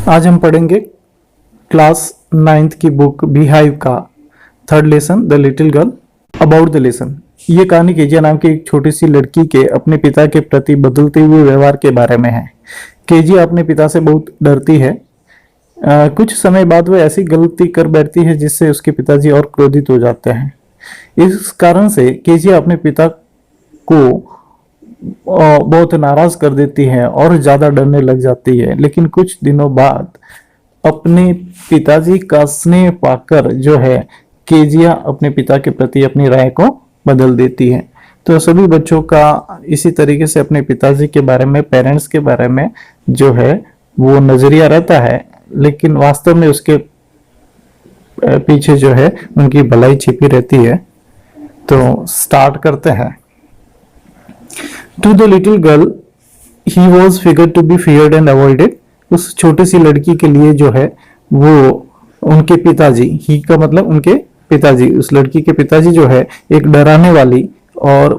आज हम पढ़ेंगे क्लास 9th की बुक बीहाइव का third lesson the little girl. About the lesson, ये कहानी केजिया नाम की एक छोटी सी लड़की के अपने पिता के प्रति बदलते हुए व्यवहार के बारे में है। केजिया अपने पिता से बहुत डरती है। कुछ समय बाद वह ऐसी गलती कर बैठती है जिससे उसके पिताजी और क्रोधित हो जाते हैं। इस कारण से केजिया अपने पिता को बहुत नाराज कर देती है और ज्यादा डरने लग जाती है। लेकिन कुछ दिनों बाद अपने पिताजी का स्नेह पाकर जो है केजिया अपने पिता के प्रति अपनी राय को बदल देती है। तो सभी बच्चों का इसी तरीके से अपने पिताजी के बारे में, पेरेंट्स के बारे में जो है वो नजरिया रहता है, लेकिन वास्तव में उसके पीछे जो है उनकी भलाई छिपी रहती है। तो स्टार्ट करते हैं। To the little girl, he was figured to be feared and avoided. उस छोटी सी लड़की के लिए जो है वो उनके पिताजी, ही का मतलब उनके पिताजी, उस लड़की के पिताजी जो है एक डराने वाली और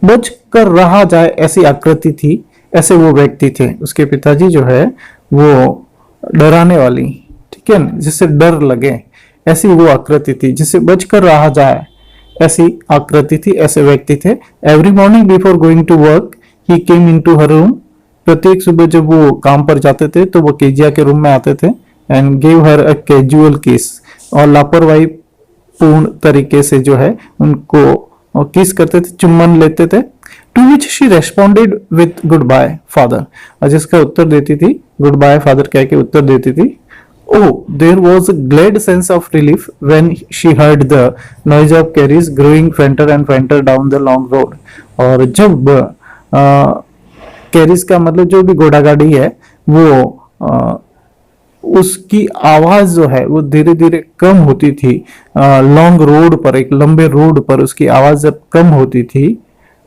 बच कर रहा जाए ऐसी आकृति थी, ऐसे वो व्यक्ति थे। उसके पिताजी जो है वो डराने वाली, ठीक है, जिससे डर लगे ऐसी वो आकृति थी, जिससे बच कर रहा जाए ऐसी आकृति थी, ऐसे व्यक्ति थे। Every morning before going to work he came into her room. प्रत्येक सुबह जब वो काम पर जाते थे तो वो केजिया के रूम में आते थे। And give her a casual किस, और लापरवाही पूर्ण तरीके से जो है उनको किस करते थे, चुम्बन लेते थे। To which she responded with goodbye father, और जिसका उत्तर देती थी गुड बाय फादर कह के उत्तर देती थी। Oh, there was a glad sense of relief when she heard the noise of carriages growing fainter and fainter down the long road. और जब कैरिज का मतलब जो भी घोड़ा गाड़ी है वो उसकी आवाज जो है वो धीरे धीरे कम होती थी। लॉन्ग रोड पर, एक लंबे रोड पर उसकी आवाज जब कम होती थी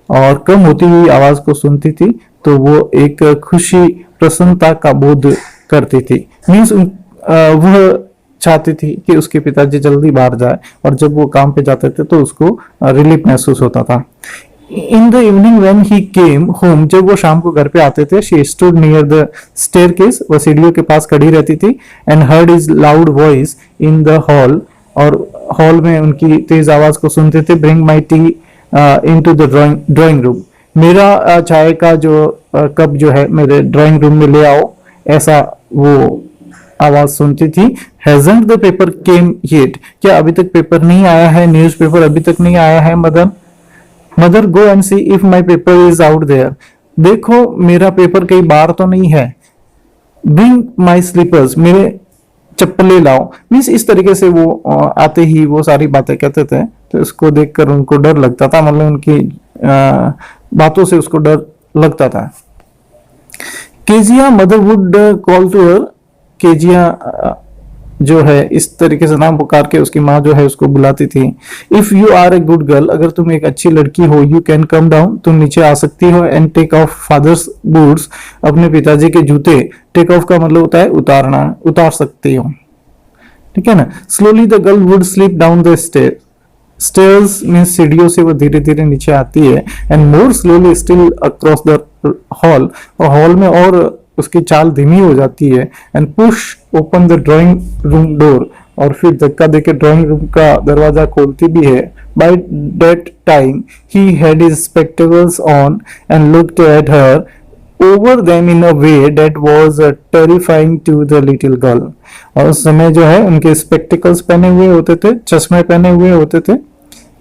और कम होती हुई आवाज को सुनती थी तो वो एक खुशी, प्रसन्नता का बोध करती थी। मीन्स वह चाहती थी कि उसके पिताजी जल्दी बाहर जाए, और जब वो काम पे जाते थे तो उसको रिलीफ महसूस होता था। In the evening when he came home, जब वो शाम को घर पे आते थे, she stood near the staircase, वो सीढ़ियों के पास खड़ी रहती थी। And heard his loud voice in the hall, और हॉल में उनकी तेज आवाज को सुनते थे। Bring my T into the drawing room, मेरा चाय का जो कप जो है मेरे ड्राइंग रूम में ले आओ, ऐसा वो आवाज सुनती थी। Hasn't the paper came yet, क्या अभी तक पेपर नहीं आया है, न्यूज़पेपर अभी तक नहीं आया है mother? Mother go and see if my paper is out there, देखो मेरा पेपर कहीं बाहर तो नहीं है। ब्रिंग माई स्लीपर्स, मेरे चप्पलें लाओ। मीन्स इस तरीके से वो आते ही वो सारी बातें कहते थे, तो इसको देखकर उनको डर लगता था, मतलब उनकी बातों से उसको डर लगता था। Kezia mother would call to her, Kezia जो है इस तरीके से नाम पुकार के उसकी माँ जो है उसको बुलाती थी। If you are a good girl, अगर तुम एक अच्छी लड़की हो, यू कैन कम डाउन, तुम नीचे आ सकती हो। And take off father's boots, अपने पिताजी के जूते, टेक ऑफ का मतलब होता है उतारना, उतार सकती हो, ठीक है ना। Slowly the girl would slip down the stair, stairs means सीढ़ियों से वो धीरे धीरे नीचे आती है। And more slowly still across the hall, और हॉल में और उसकी चाल धीमी हो जाती है। And push open the drawing room door, और फिर धक्का देके ड्राइंग रूम का दरवाजा खोलती भी है। By that time he had his spectacles on and looked at her over them in a way that was terrifying to the little girl, और उस समय जो है उनके स्पेक्टेकल्स पहने हुए होते थे, चश्मे पहने हुए होते थे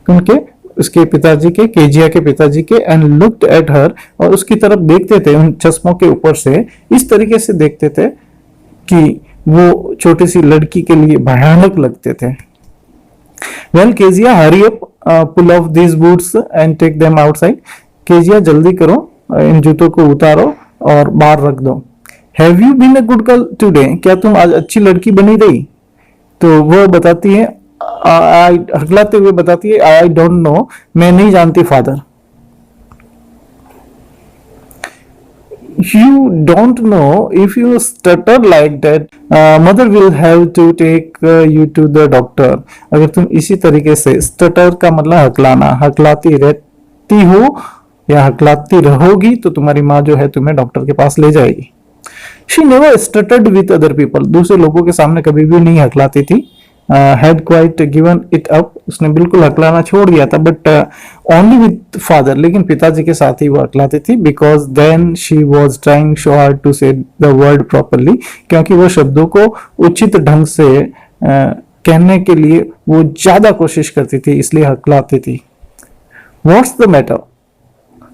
उनके, उसके पिताजी के, केजिया के पिताजी के। एंड लुक्ड एट हर, और उसकी तरफ देखते थे उन चश्मों के ऊपर से, इस तरीके से देखते थे कि वो छोटी सी लड़की के लिए भयानक लगते थे। Well Kezia hurry up, pull off this boots and take them outside, Kezia जल्दी करो, इन जूतों को उतारो और बाहर रख दो। Have you been a good girl today, क्या तुम आज अच्छी लड़की बनी रही? तो वह बताती है, हकलाते हुए बताती है, आई डोंट नो, मैं नहीं जानती father. You don't know, if you stutter like that, mother will have to take you to the doctor. अगर तुम इसी तरीके से, स्टटर का मतलब हकलाना, हकलाती रहती हो या हकलाती रहोगी तो तुम्हारी माँ जो है तुम्हें डॉक्टर के पास ले जाएगी। She never stuttered with other people, दूसरे लोगों के सामने कभी भी नहीं हकलाती थी. Had quite given it up, उसने बिल्कुल हकलाना छोड़ दिया था. बट ओनली विथ फादर, लेकिन पिताजी के साथ ही वो हकलाती थी. Because then she was trying so hard to say the word properly, क्योंकि वो शब्दों को उचित ढंग से कहने के लिए वो ज्यादा कोशिश करती थी, इसलिए हकलाती थी. What's the matter,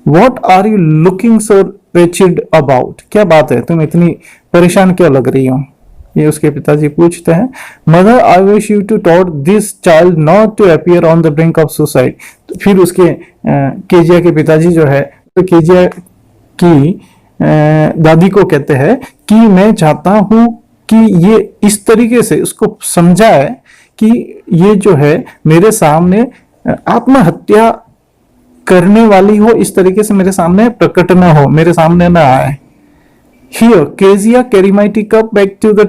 what are you looking so wretched about, क्या बात है, तुम इतनी परेशान क्यों लग रही हो, ये उसके पिताजी पूछते हैं. Mother, I wish you to taught this child not to appear on the brink of suicide. तो फिर उसके केजिया के पिताजी जो है, तो केजिया की दादी को कहते हैं कि मैं चाहता हूं कि ये इस तरीके से उसको समझाए कि ये जो है मेरे सामने आत्महत्या करने वाली हो, इस तरीके से मेरे सामने प्रकट न हो, मेरे सामने न आए. Here, Kezia, carry my teacup back to the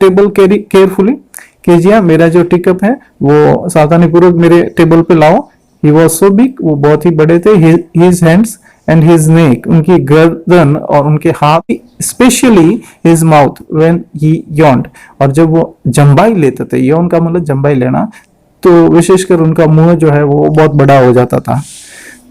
table carefully. Kezia, मेरा जो टीकअप है वो सावधानी पूर्वक मेरे टेबल पे लाओ. He was so big, वो बहुत ही बड़े थे. His hands and his neck, उनकी गर्दन और उनके हाथ, especially his mouth when he yawned. और जब वो जम्बाई लेते थे, yawn का मतलब जम्बाई लेना, तो विशेषकर उनका मुंह जो है वो बहुत बड़ा हो जाता था.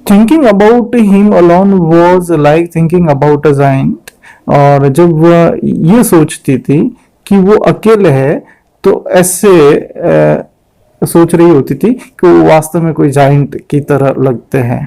Thinking about him alone was like thinking about a giant. और जब वह ये सोचती थी कि वो अकेले है, तो ऐसे सोच रही होती थी कि वो वास्तव में कोई जाइंट की तरह लगते हैं.